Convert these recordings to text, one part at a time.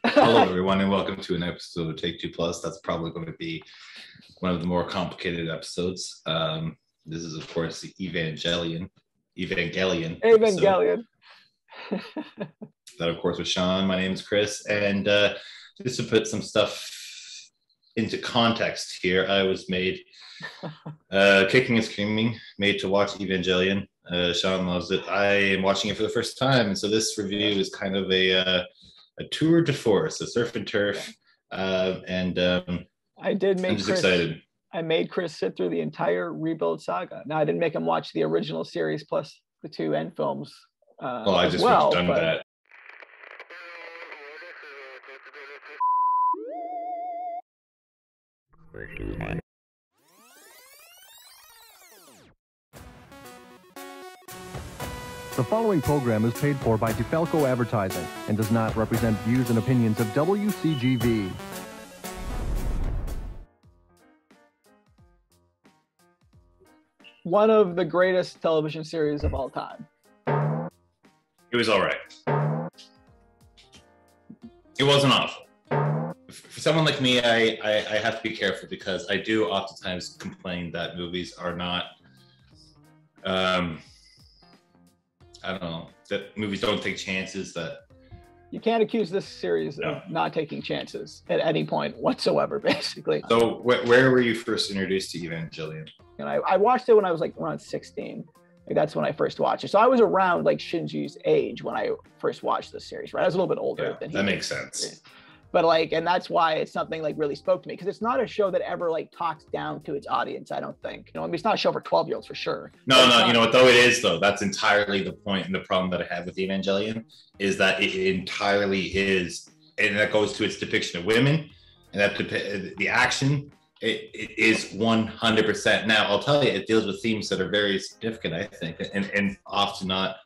Hello, everyone, and welcome to an episode of Take Two Plus. That's probably going to be one of the more complicated episodes. This is, of course, the Evangelion episode. That, of course, was Sean. My name is Chris, and just to put some stuff into context here, I was made kicking and screaming, made to watch Evangelion. Sean loves it. I am watching it for the first time, and so this review is kind of a tour de force, a surf and turf, and I did make I'm just Chris excited. I made Chris sit through the entire Rebuild saga. Now I didn't make him watch the original series plus the two end films. Well, I just wish done that. The following program is paid for by DeFalco Advertising and does not represent views and opinions of WCGV. One of the greatest television series of all time. It was all right. It wasn't awful. For someone like me, I have to be careful because I do oftentimes complain that movies are not, I don't know, that movies don't take chances. That you can't accuse this series of not taking chances at any point whatsoever, basically. So where were you first introduced to Evangelion? And I watched it when I was like around 16. Like, that's when I first watched it. So I was around like Shinji's age when I first watched this series, right? I was a little bit older than he. That makes sense. But like, and that's why it's something like really spoke to me, because it's not a show that ever like talks down to its audience. I don't think, I mean, it's not a show for 12-year-olds for sure. No, you know what though it is though. That's entirely the point and the problem that I have with Evangelion is that it entirely is, and that goes to its depiction of women, and that the action it is 100%. Now I'll tell you, it deals with themes that are very significant, I think, and often not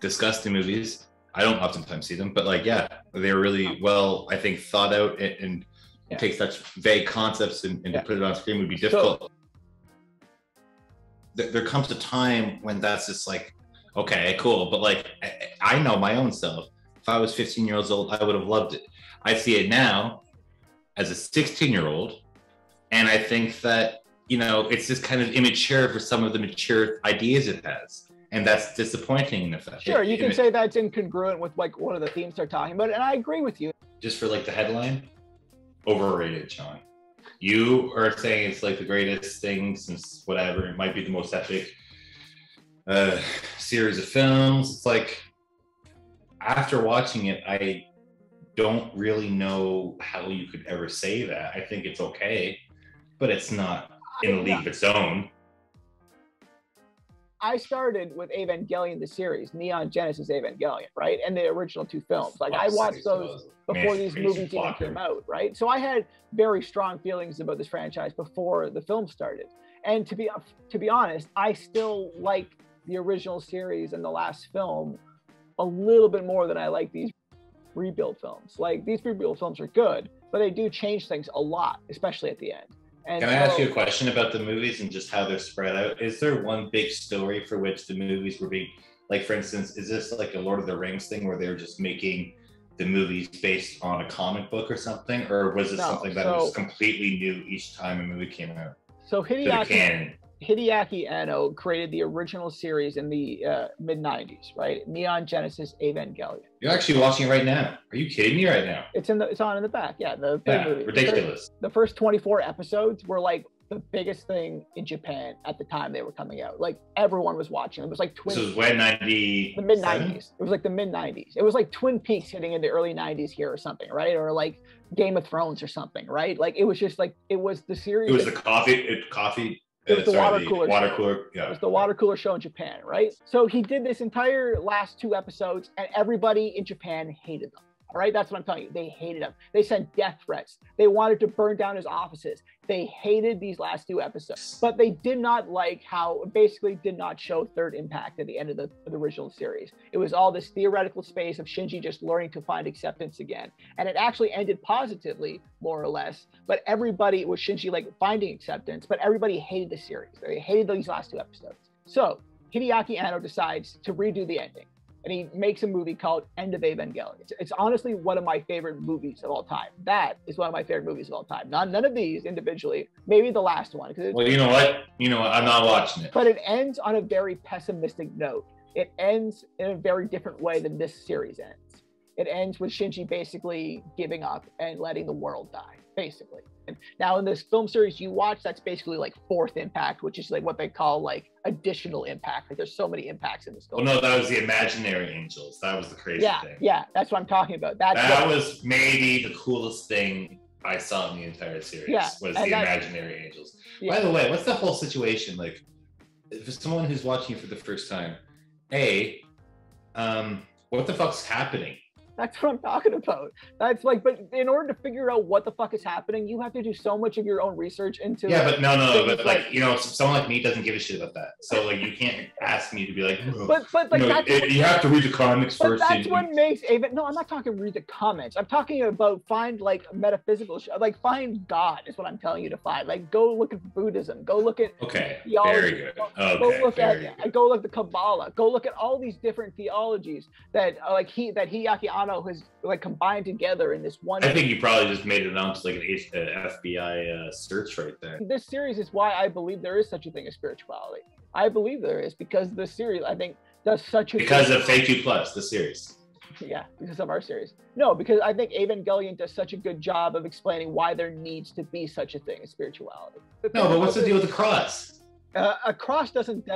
discussed in movies. I don't oftentimes see them, but like, yeah, they're really well, I think, thought out and take such vague concepts and to put it on screen would be difficult. There comes a time when that's just like, okay, cool. But like, I know my own self. If I was 15 years old, I would have loved it. I see it now as a 16-year-old. And I think that, it's just kind of immature for some of the mature ideas it has. And that's disappointing in effect. Sure, you can say that's incongruent with like one of the themes they're talking about, and I agree with you. Just for like the headline, overrated, Sean. You are saying it's like the greatest thing since whatever. It might be the most epic series of films. It's like, after watching it, I don't really know how you could ever say that. I think it's okay, but it's not in a league of its own. I started with Evangelion, the series, Neon Genesis Evangelion, right? And the original two films. Like, I watched those before these movies even came out, right? So I had very strong feelings about this franchise before the film started. And to be honest, I still like the original series and the last film a little bit more than I like these rebuild films. Like, these rebuild films are good, but they do change things a lot, especially at the end. And can I ask you a question about the movies and just how they're spread out? Is there one big story for which the movies were being, like, for instance, is this like a Lord of the Rings thing where they were just making the movies based on a comic book or something? Or was it something that was completely new each time a movie came out? So Hideaki Anno created the original series in the mid-90s, right? Neon Genesis Evangelion. You're actually watching it right now. Are you kidding me right now? It's on in the back. Yeah, the movie. Ridiculous. The first 24 episodes were like the biggest thing in Japan at the time they were coming out. Like, everyone was watching. It was like This was when, the mid-90s. It was like the mid-90s. It was like Twin Peaks hitting in the early 90s here or something, right? Or like Game of Thrones or something, right? Like, it was just like, it was the series. It was the coffee. It was the water cooler. Yeah. It was the water cooler show in Japan, right? So he did this entire last two episodes, and everybody in Japan hated them. All right, that's what I'm telling you. They hated him. They sent death threats. They wanted to burn down his offices. They hated these last two episodes, but they did not like how it basically did not show third impact at the end of the original series. It was all this theoretical space of Shinji just learning to find acceptance again. And it actually ended positively, more or less, but everybody, it was Shinji like finding acceptance, but everybody hated the series. They hated these last two episodes. So Hideaki Anno decides to redo the ending. and he makes a movie called End of Evangelion. It's honestly one of my favorite movies of all time. That is one of my favorite movies of all time. None of these individually. Maybe the last one. Well, you know what? I'm not watching it. But it ends on a very pessimistic note. It ends in a very different way than this series ends. It ends with Shinji basically giving up and letting the world die, basically. And now in this film series you watch, that's basically like fourth impact, which is like what they call like additional impact. Like there's so many impacts in this film. Well, no, that was the imaginary angels. That was the crazy thing. Yeah, that's what I'm talking about. That was maybe the coolest thing I saw in the entire series, was the imaginary angels. Yeah. By the way, what's the whole situation like? For someone who's watching it for the first time, what the fuck's happening? That's what I'm talking about. That's like, but in order to figure out what the fuck is happening, you have to do so much of your own research into. Yeah, but no, but like someone like me doesn't give a shit about that. So like, you can't ask me to be like, but like you have to read the comics first. That's what makes even. No, I'm not talking read the comments. I'm talking about find like metaphysical, like find God is what I'm telling you to find. Like go look at Buddhism. Go look at theology. Very good. Go look at the Kabbalah. Go look at all these different theologies that Hideaki Anno has like combined together in this one. I think you probably just made it onto like an FBI search right there. This series is why I believe there is such a thing as spirituality. I believe there is, because this series I think does such a because of Fake 2 Plus, the series. Yeah, because of our series. No, because I think Evangelion does such a good job of explaining why there needs to be such a thing as spirituality. No, but what's the deal with the cross? A cross doesn't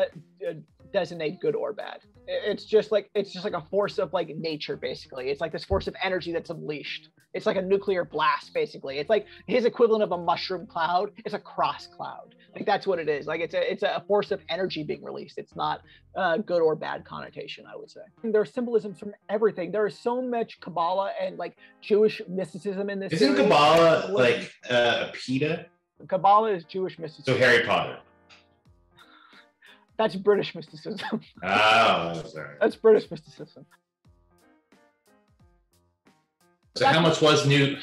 designate good or bad. It's just like a force of like nature, basically. It's like this force of energy that's unleashed. It's like a nuclear blast, basically. It's like his equivalent of a mushroom cloud. It's a cross cloud. Like that's what it is. Like it's a force of energy being released. It's not good or bad connotation, I would say. There are symbolisms from everything. There is so much Kabbalah and like Jewish mysticism in this. Isn't Kabbalah like PETA? Kabbalah is Jewish mysticism. So Harry Potter. That's British mysticism. Oh, sorry. That's British mysticism. So how much was new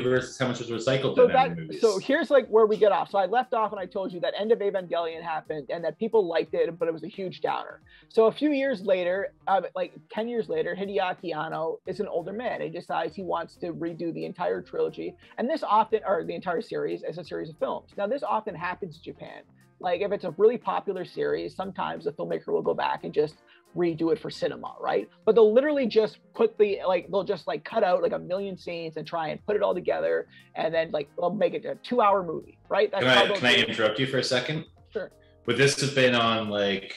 versus how much was recycled in the movies? So here's like where we get off. So I left off and I told you that End of Evangelion happened and that people liked it, but it was a huge downer. So a few years later, like 10 years later, Hideaki Anno is an older man. He decides he wants to redo the entire trilogy. And this often, or the entire series, as a series of films. Now this often happens in Japan. Like if it's a really popular series, sometimes the filmmaker will go back and just redo it for cinema, right? But they'll literally just put they'll just like cut out like a million scenes and try and put it all together, and then like they'll make it a 2-hour movie, right? Can I interrupt you for a second? Sure. Would this have been on like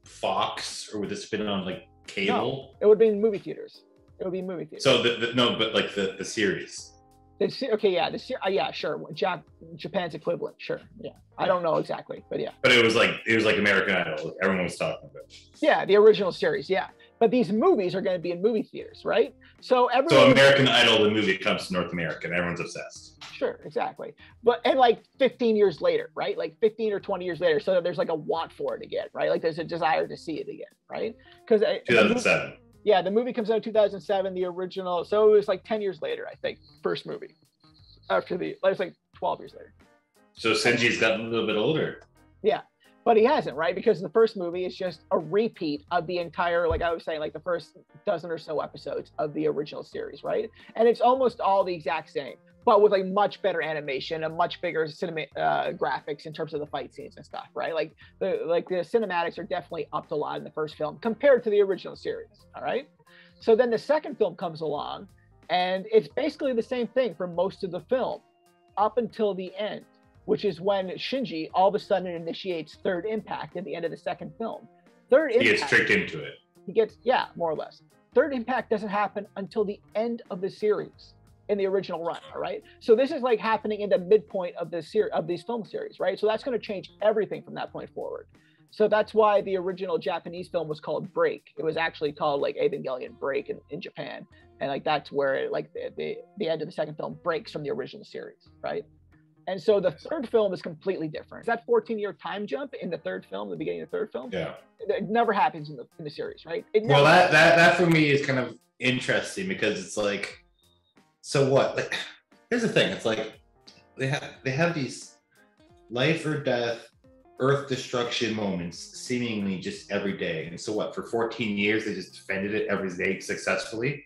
Fox, or would this have been on like cable? No, it would be in movie theaters. It would be movie theaters. So but like the series. Okay, yeah, yeah, sure. Japan's equivalent, sure. Yeah, I don't know exactly, but yeah. But it was like American Idol. Everyone was talking about it. Yeah, the original series, yeah. But these movies are going to be in movie theaters, right? So American Idol, the movie, comes to North America, and everyone's obsessed. Sure, exactly. And like 15 years later, right? Like 15 or 20 years later, so there's like a want for it again, right? Like there's a desire to see it again, right? Because 2007. Yeah, the movie comes out in 2007, the original. So it was like 10 years later, I think, first movie. It was like 12 years later. So Shinji's gotten a little bit older. Yeah, but he hasn't, right? Because the first movie is just a repeat of the entire, like I was saying, like the first dozen or so episodes of the original series, right? And it's almost all the exact same, but with like much better animation and much bigger graphics in terms of the fight scenes and stuff, right? Like the cinematics are definitely upped a lot in the first film compared to the original series, all right? So then the second film comes along, and it's basically the same thing for most of the film up until the end, which is when Shinji all of a sudden initiates third impact at the end of the second film. He gets tricked into it. Yeah, more or less. Third impact doesn't happen until the end of the series in the original run, all right? So this is like happening in the midpoint of this of these film series, right? So that's going to change everything from that point forward. So that's why the original Japanese film was called Break. It was actually called like Evangelion Break in Japan. And like that's where like the end of the second film breaks from the original series, right? And so the third film is completely different. That 14-year time jump in the third film, the beginning of the third film, yeah, it never happens in the series, right? Well, that for me is kind of interesting, because it's like, so what? Like, here's the thing. It's like they have these life or death earth destruction moments seemingly just every day. And so what, for 14 years they just defended it every day successfully?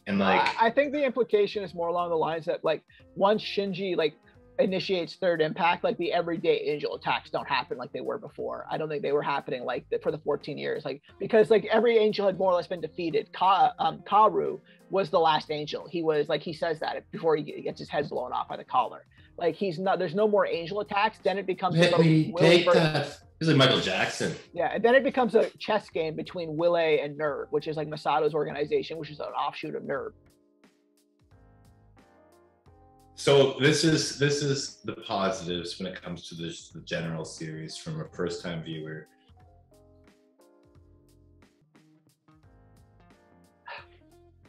And like I think the implication is more along the lines that like once Shinji like initiates third impact, like the everyday angel attacks don't happen like they were before. I don't think they were happening like for the 14 years, like because like every angel had more or less been defeated. Karu was the last angel. He was like, he says that before he gets his head blown off by the collar. Like he's not, there's no more angel attacks. Then it becomes let me take that. He's like Michael Jackson. Yeah, and then it becomes a chess game between Willet and Nerve, which is like Masato's organization, which is an offshoot of Nerve. So this is the positives when it comes to the general series from a first-time viewer.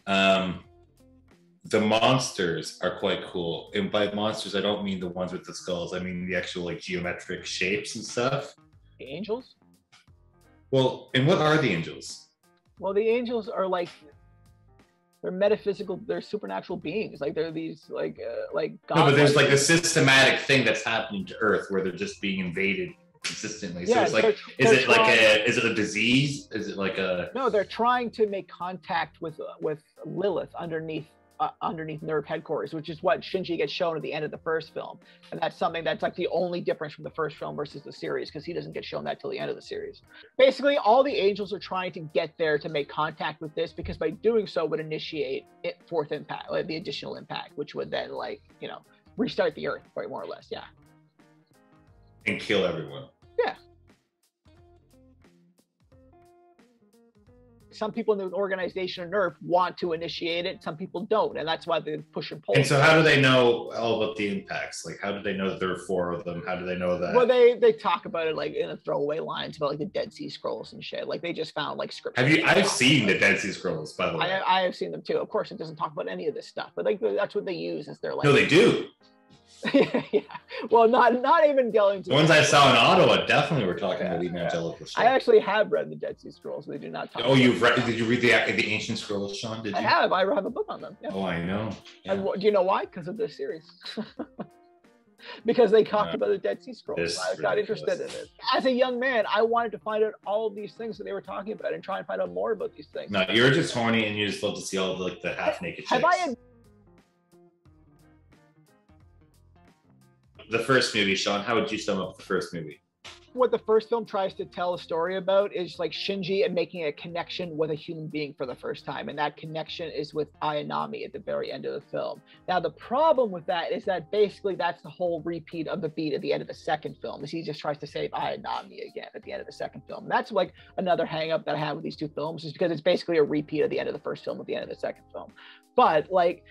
The monsters are quite cool, and by monsters I don't mean the ones with the skulls. I mean the actual like geometric shapes and stuff. The angels? Well, and what are the angels? Well, the angels are like, they're metaphysical, they're supernatural beings. Like they're these like God. No, but there's like a systematic thing that's happening to Earth where they're just being invaded consistently. So it's like, is it a disease? Is it like a? No, they're trying to make contact with Lilith underneath Nerve headquarters, which is what Shinji gets shown at the end of the first film, and that's something that's like the only difference from the first film versus the series, because he doesn't get shown that till the end of the series. Basically, all the angels are trying to get there to make contact with this, because by doing so would initiate fourth impact, like the additional impact, which would then like restart the Earth, quite more or less. Yeah. And kill everyone. Yeah. Some people in the organization of Nerve want to initiate it, some people don't, and that's why they push and pull. And so how do they know all about the impacts? Like, how do they know that there are 4 of them? How do they know that? Well, they talk about it like in a throwaway lines about like the Dead Sea Scrolls and shit. Like they just found like scripts. I've seen the Dead Sea Scrolls, by the way. I have seen them too. Of course, it doesn't talk about any of this stuff, but like that's what they use as their like. No, they do. Yeah. Well, not even going to the ones I saw in Ottawa definitely were talking about evangelical shit. I actually have read the Dead Sea Scrolls. They do not talk. Oh, you've read? Did you read the ancient scrolls, Sean? Did you? I have. I have a book on them. Yeah. Oh, I know. Yeah. And do you know why? Because of this series. Because they talked about the Dead Sea Scrolls. I got interested in it. As a young man, I wanted to find out all of these things that they were talking about and try and find out more about these things. No, you're just horny and you just love to see all the half-naked chicks. The first movie, Sean, how would you sum up the first movie? What the first film tries to tell a story about is like Shinji and making a connection with a human being for the first time. And that connection is with Ayanami at the very end of the film. Now, the problem with that is that basically that's the whole repeat of the beat at the end of the second film, is he just tries to save Ayanami again at the end of the second film. And that's like another hang up that I have with these two films, is because it's basically a repeat of the end of the first film at the end of the second film. But like,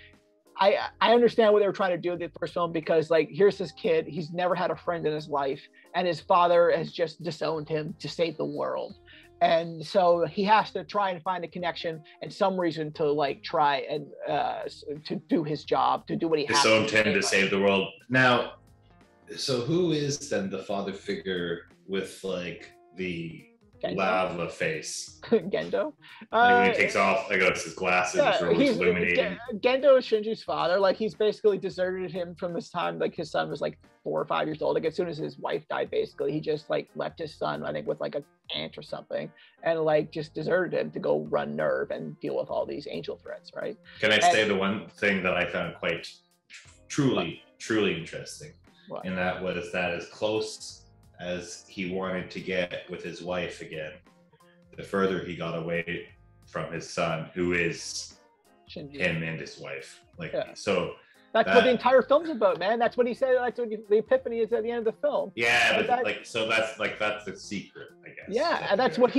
I understand what they were trying to do with the first film, because like, here's this kid, he's never had a friend in his life, and his father has just disowned him to save the world. And so he has to try and find a connection and some reason to like try and to do his job, to do what he has to. Disowned him to save the world. Now, so who is then the father figure with like the Gendo? Lava face? Gendo? When he takes off, I guess his glasses are illuminating. Gendo is Shinji's father. Like, he's basically deserted him from this time. Like, his son was like 4 or 5 years old. Like, as soon as his wife died, basically, he just like left his son, I think, with like an aunt or something, and like just deserted him to go run Nerve and deal with all these angel threats, right? Can I say the one thing that I found quite truly interesting? What? And that was that as close as he wanted to get with his wife again, the further he got away from his son, who is Shinji. Him and his wife. Like, so that's what the entire film's about, man. That's what he said. That's what the epiphany is at the end of the film. Yeah, but that's the secret, I guess. Yeah, and that's what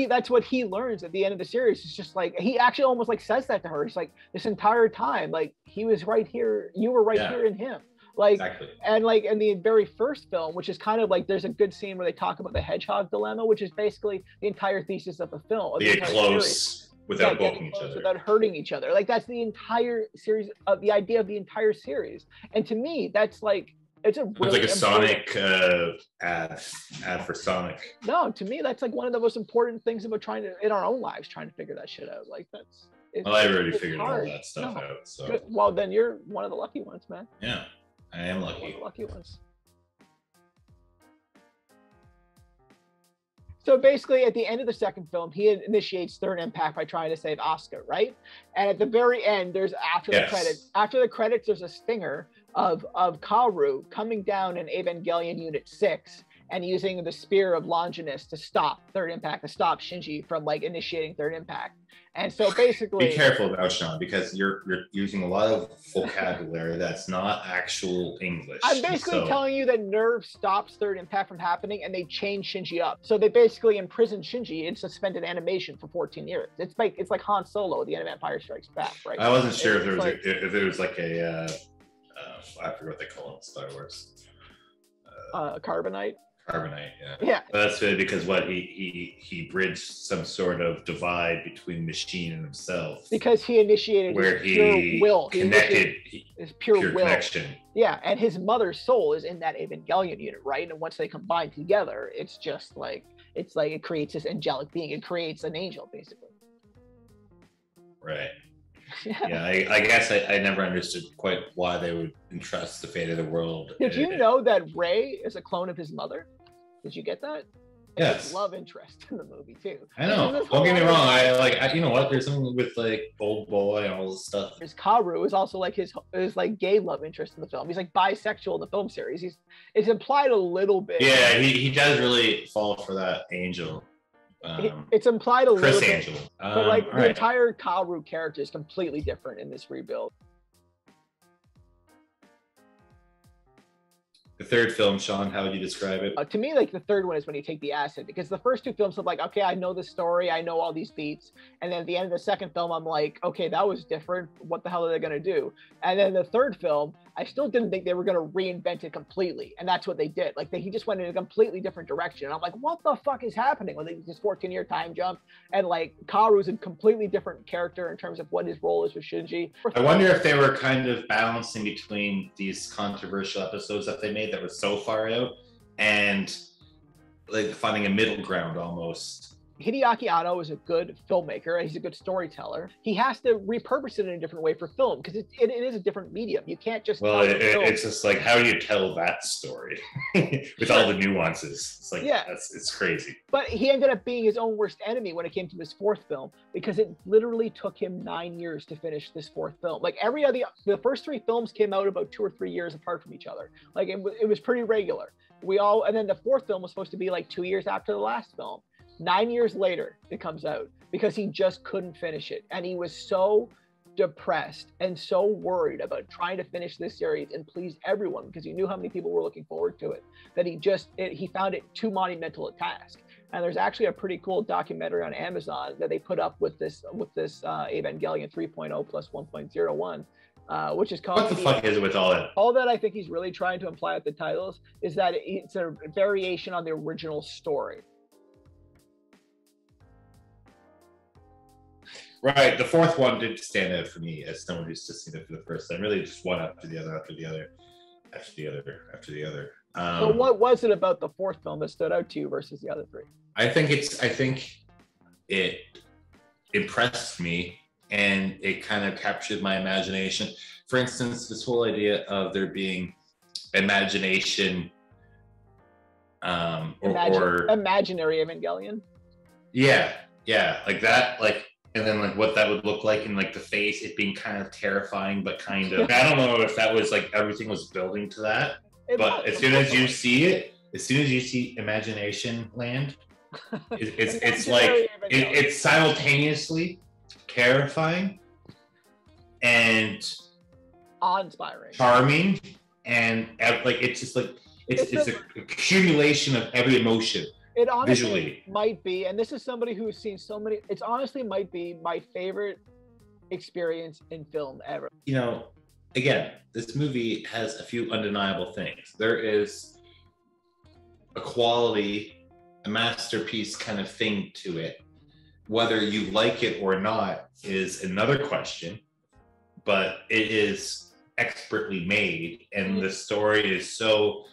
he learns at the end of the series. It's just like, he actually almost like says that to her. It's like, this entire time, like, he was right here, you were right here in him. Like, exactly. And like in the very first film, which is kind of like, there's a good scene where they talk about the hedgehog dilemma, which is basically the entire thesis of the film. Get close without poking each other, without hurting each other. Like, that's the entire series of the idea of the entire series. And to me, that's like, it's like a Sonic ad for Sonic. No, to me, that's like one of the most important things about trying to, in our own lives, trying to figure that shit out. Like, that's. Well, I already figured all that stuff out. So. Good. Well, then you're one of the lucky ones, man. Yeah. I am lucky. One of the lucky ones. So basically, at the end of the second film, he initiates third impact by trying to save Asuka, right? And at the very end, there's after the credits. After the credits, there's a stinger of Kaoru coming down in Evangelion Unit 6 and using the Spear of Longinus to stop third impact, to stop Shinji from like initiating third impact. And so basically, be careful about Sean, because you're using a lot of vocabulary that's not actual English. I'm basically telling you that Nerve stops third impact from happening, and they change Shinji up. So they basically imprisoned Shinji in suspended animation for 14 years. It's like Han Solo at the end of Empire Strikes Back, right? I wasn't sure if there was like a I forget what they call it in Star Wars. Carbonite. Carbonite, yeah. Yeah. But that's good because he bridged some sort of divide between machine and himself. Because he initiated where his pure will. Connected his pure will. Connection. Yeah, and his mother's soul is in that Evangelion unit, right? And once they combine together, it's just like it creates this angelic being. It creates an angel, basically. Right. Yeah, I guess I never understood quite why they would entrust the fate of the world. Did you know that Rey is a clone of his mother? Did you get that? Yes. His love interest in the movie too. I know. Don't get me wrong. I you know what? There's something with like Old Boy and all this stuff. His Kaoru is also like his like gay love interest in the film. He's like bisexual in the film series. It's implied a little bit. Yeah, he does really fall for that angel. It's implied a Chris little Angel. bit, but like the entire Kaoru character is completely different in this rebuild. The third film, Sean, how would you describe it? To me, like the third one is when you take the acid, because the first two films I'm like, okay, I know the story, I know all these beats, and then at the end of the second film, I'm like, okay, that was different. What the hell are they gonna do? And then the third film, I still didn't think they were gonna reinvent it completely, and that's what they did. Like he just went in a completely different direction. And I'm like, what the fuck is happening? When they did this 14-year time jump, and like Kaoru's a completely different character in terms of what his role is with Shinji. I wonder if they were kind of balancing between these controversial episodes that they made that was so far out and like finding a middle ground almost. Hideaki Anno is a good filmmaker. He's a good storyteller. He has to repurpose it in a different way for film because it is a different medium. You can't just it's just like, how do you tell that story with all the nuances? It's like, yeah, it's crazy. But he ended up being his own worst enemy when it came to his fourth film, because it literally took him 9 years to finish this fourth film. Like the first three films came out about 2 or 3 years apart from each other. Like it was pretty regular. And then the fourth film was supposed to be like 2 years after the last film. 9 years later, it comes out because he just couldn't finish it. And he was so depressed and so worried about trying to finish this series and please everyone, because he knew how many people were looking forward to it, that he found it too monumental a task. And there's actually a pretty cool documentary on Amazon that they put up with this Evangelion 3.0 plus 1.01. Which is called. What the fuck is it with all that? All that I think he's really trying to imply at the titles is that it's a variation on the original story. Right. The fourth one did stand out for me as someone who's just seen it for the first time. Really, just one after the other, after the other, after the other, after the other. So what was it about the fourth film that stood out to you versus the other three? I think it impressed me and it kind of captured my imagination. For instance, this whole idea of there being imagination imaginary Evangelion. Yeah, like that, like, and then like what that would look like in like the face, it being kind of terrifying, but kind of. I don't know if that was like everything was building to that, but as soon as you see Imagination Land, it's simultaneously terrifying and awe-inspiring, charming, and like it's just like it's an accumulation of every emotion. It honestly visually might be, and this is somebody who's seen so many, it's honestly might be my favorite experience in film ever. You know, again, this movie has a few undeniable things. There is a quality, a masterpiece kind of thing to it. Whether you like it or not is another question, but it is expertly made, and the story is so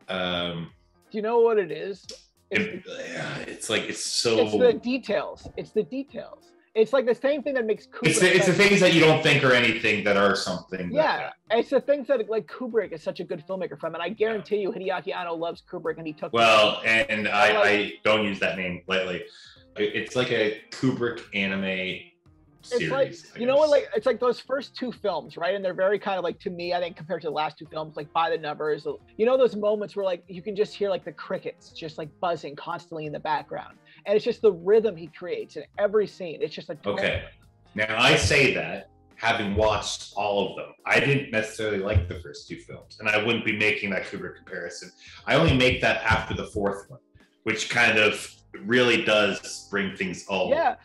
do you know what it is? It's the details. It's the details. It's like the same thing that makes Kubrick. It's the things that you don't think are anything that are something. Yeah, it's the things that like Kubrick is such a good filmmaker from, and I guarantee you Hideaki Anno loves Kubrick, and he took. Well, and I don't use that name lightly. It's like a Kubrick anime series. It's like, you know what, like it's like those first two films, right? And they're very kind of like, to me, I think compared to the last two films, like by the numbers, you know, those moments where like you can just hear like the crickets just like buzzing constantly in the background, and it's just the rhythm he creates in every scene. It's just like okay. Now I say that having watched all of them, I didn't necessarily like the first two films, and I wouldn't be making that Kubrick comparison. I only make that after the fourth one, which kind of really does bring things all back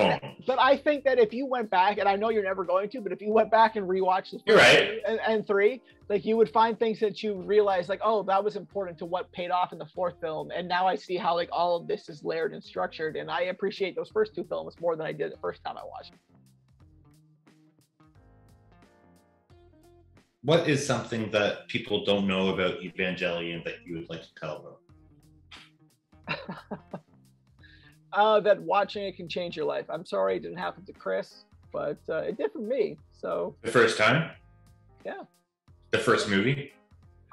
home. But I think that if you went back, and I know you're never going to, but if you went back and rewatched the You're right. and three, like you would find things that you realize like, oh, that was important to what paid off in the fourth film, and now I see how like all of this is layered and structured, and I appreciate those first two films more than I did the first time I watched them. What is something that people don't know about Evangelion that you would like to tell them? That watching it can change your life. I'm sorry it didn't happen to Chris, but it did for me. So the first time? Yeah. The first movie?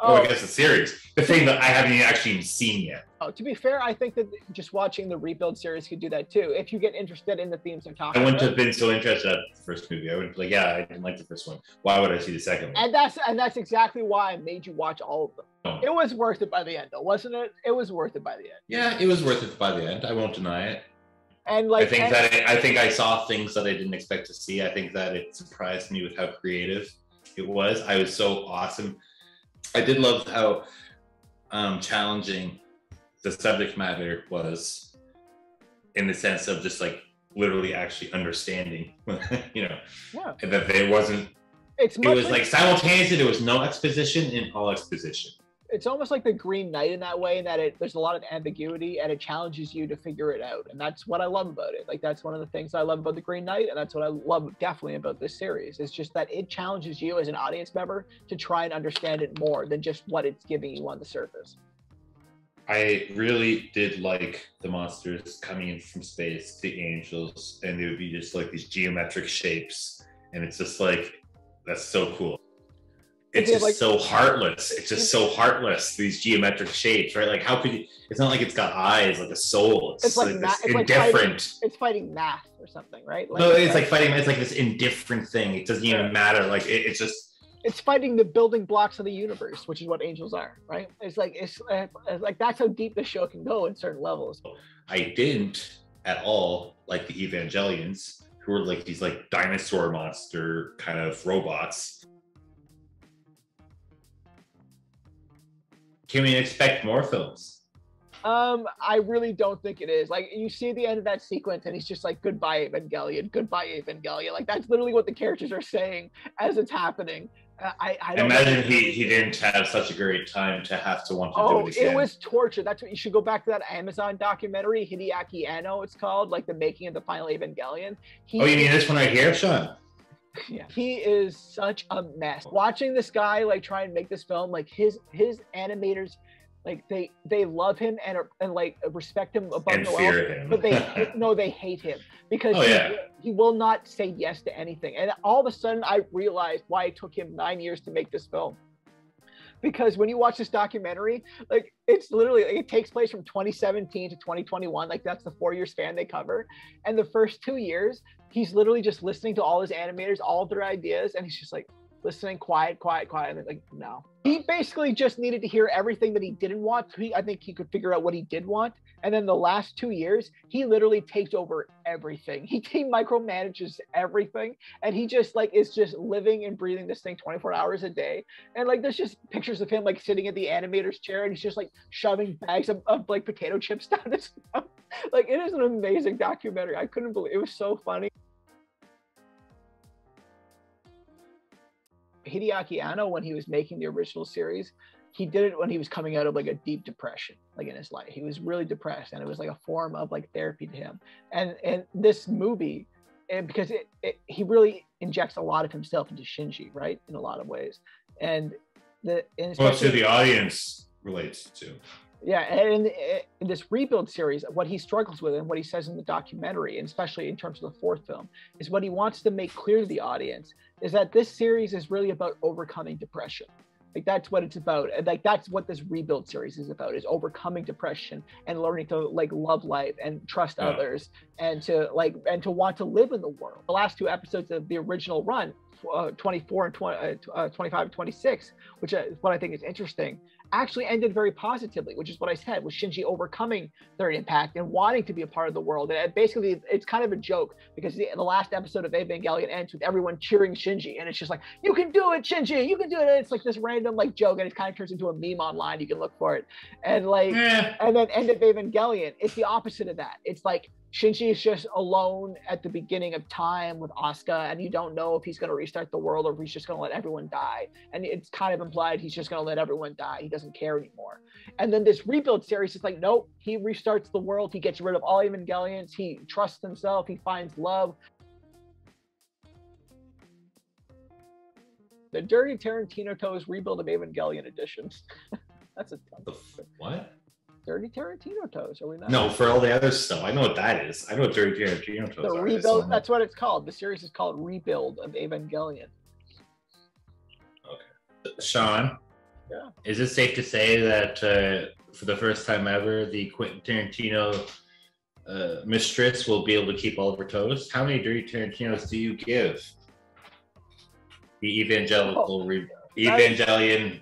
Oh, I guess the series. The thing that I haven't actually even seen yet. Oh, to be fair, I think that just watching the Rebuild series could do that too. If you get interested in the themes I'm talking about. I wouldn't have been so interested in the first movie. I would be like, yeah, I didn't like the first one. Why would I see the second one? And that's exactly why I made you watch all of them. Oh. It was worth it by the end, though, wasn't it? It was worth it by the end. Yeah, it was worth it by the end. I won't deny it. And like, I think I saw things that I didn't expect to see. I think that it surprised me with how creative it was. I was so awesome. I did love how challenging the subject matter was, in the sense of just like literally actually understanding, you know, and that there wasn't. It was like simultaneously there was no exposition and all exposition. It's almost like the Green Knight in that way, in that there's a lot of ambiguity and it challenges you to figure it out. And that's what I love about it. Like, that's one of the things I love about the Green Knight. And that's what I love definitely about this series. It's just that it challenges you as an audience member to try and understand it more than just what it's giving you on the surface. I really did like the monsters coming in from space, the angels, and they would be just like these geometric shapes. And it's just like, that's so cool. It's just like, so heartless. It's just so heartless, these geometric shapes, right? Like, how could you, it's not like it's got eyes, like a soul. It's like indifferent. It's fighting math or something, right? Like, no, it's like fighting, it's like this indifferent thing. It doesn't even matter. Like, it's just. It's fighting the building blocks of the universe, which is what angels are, right? It's like that's how deep the show can go in certain levels. I didn't at all like the Evangelions, who were like these like dinosaur monster kind of robots. Can we expect more films? I really don't think it is. Like, you see the end of that sequence and he's just like, goodbye Evangelion, goodbye Evangelion. Like, that's literally what the characters are saying as it's happening. I don't imagine he didn't have such a great time to have to want to do it again. It was torture. That's what you should go back to, that Amazon documentary, Hideaki Anno, it's called, like the making of the final Evangelion. You mean this one right here, Sean? Yeah, he is such a mess. Watching this guy like try and make this film, like his animators, like they love him and like respect him above and fear him. But they hate him because he will not say yes to anything. And all of a sudden I realized why it took him 9 years to make this film. Because when you watch this documentary, like, it's literally, like, it takes place from 2017 to 2021. Like, that's the 4-year span they cover. And the first 2 years, he's literally just listening to all his animators, all of their ideas. And he's just like listening, quiet. And then like, no. He basically just needed to hear everything that he didn't want. I think he could figure out what he did want. And then the last 2 years, he literally takes over everything. He micromanages everything. And he just like is just living and breathing this thing 24 hours a day. And like, there's just pictures of him like sitting in the animator's chair and he's just like shoving bags of like potato chips down his mouth. Like, it is an amazing documentary. I couldn't believe it. It was so funny. Hideaki Anno, when he was making the original series, he did it when he was coming out of like a deep depression, like in his life. He was really depressed, and it was like a form of like therapy to him. And this movie, and because he really injects a lot of himself into Shinji, right, in a lot of ways. And well, to the audience relates to. Yeah, and in this Rebuild series, what he struggles with and what he says in the documentary, and especially in terms of the fourth film, is what he wants to make clear to the audience is that this series is really about overcoming depression. Like that's what it's about. And like that's what this Rebuild series is about, is overcoming depression and learning to like love life and trust others and to want to live in the world. The last two episodes of the original run, 24 and 25 and 26, which is what I think is interesting, actually ended very positively, which is what I said, with Shinji overcoming their impact and wanting to be a part of the world. And basically, it's kind of a joke because the last episode of Evangelion ends with everyone cheering Shinji, and it's just like, you can do it, Shinji, you can do it. And it's like this random like joke, and it kind of turns into a meme online. You can look for it. And like, and then end of Evangelion, it's the opposite of that. It's like, Shinji is just alone at the beginning of time with Asuka, and you don't know if he's going to restart the world or if he's just going to let everyone die. And it's kind of implied he's just going to let everyone die. He doesn't care anymore. And then this Rebuild series is like, nope, he restarts the world. He gets rid of all Evangelions. He trusts himself. He finds love. The Dirty Tarantino Toes Rebuild of Evangelion editions. That's a ton. What? Dirty Tarantino Toes, are we not? No, for all the other stuff. I know what that is. I know what Dirty Tarantino Toes the are. Rebuild, that's what it's called. The series is called Rebuild of Evangelion. Okay. Sean, is it safe to say that for the first time ever, the Quentin Tarantino mistress will be able to keep all of her toes? How many Dirty Tarantinos do you give the Evangelion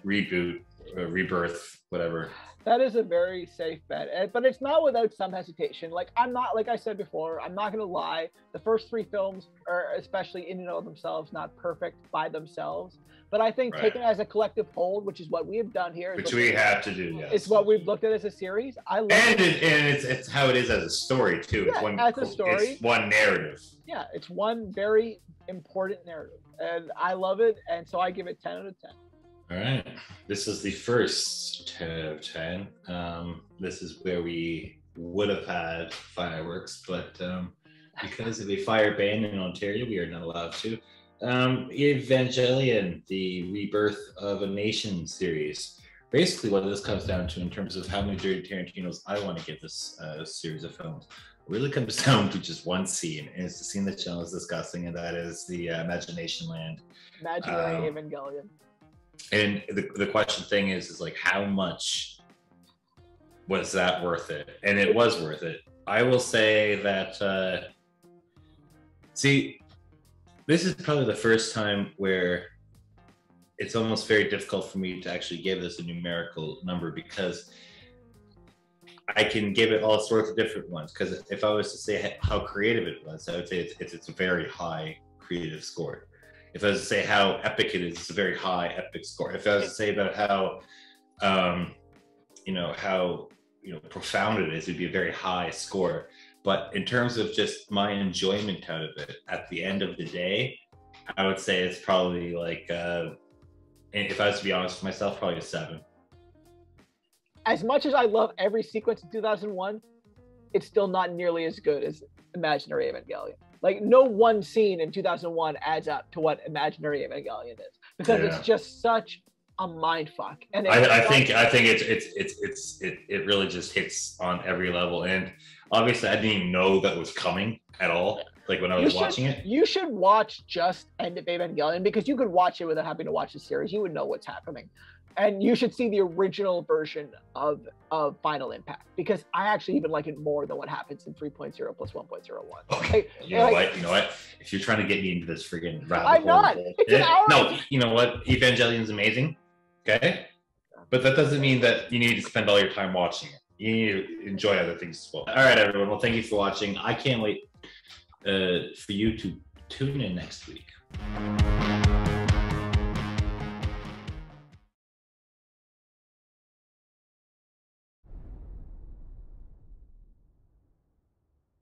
reboot, rebirth, whatever? That is a very safe bet, but it's not without some hesitation. Like I said before, I'm not going to lie. The first three films are, especially in and of themselves, not perfect by themselves. But I think taken as a collective whole, which is what we have done here, which we have to do, yes. It's what we've looked at as a series. I love and it's how it is as a story too. Yeah, It's one narrative. Yeah, it's one very important narrative, and I love it. And so I give it 10 out of 10. All right, this is the first 10 out of 10. This is where we would have had fireworks, but because of a fire ban in Ontario, we are not allowed to. Evangelion, the Rebirth of a Nation series. Basically, what this comes down to in terms of how many Dirty Tarantinos I want to give this series of films really comes down to just one scene, and it's the scene that Sean was discussing, and that is the Imagination Land. Imaginary Evangelion. And the question thing is like, how much was that worth it? And it was worth it. I will say that, see, this is probably the first time where it's almost very difficult for me to actually give this a numerical number, because I can give it all sorts of different ones. Because if I was to say how creative it was, I would say it's a very high creative score. If I was to say how epic it is, it's a very high epic score. If I was to say about how, profound it is, it'd be a very high score. But in terms of just my enjoyment out of it, at the end of the day, I would say it's probably like, if I was to be honest with myself, probably a 7. As much as I love every sequence in 2001, it's still not nearly as good as Imaginary Evangelion. Like, no one scene in 2001 adds up to what Imaginary Evangelion is, because it's just such a mind fuck. And I think it really just hits on every level. And obviously, I didn't even know that was coming at all. Like when I was watching it, you should watch just End of Evangelion, because you could watch it without having to watch the series. You would know what's happening. And you should see the original version of Final Impact, because I actually even like it more than what happens in 3.0 plus 1.01. Okay. You know what? If you're trying to get me into this friggin' rabbit I'm not. It's an hour. No, you know what? Evangelion's amazing. Okay? But that doesn't mean that you need to spend all your time watching it. You need to enjoy other things as well. All right, everyone. Well, thank you for watching. I can't wait for you to tune in next week.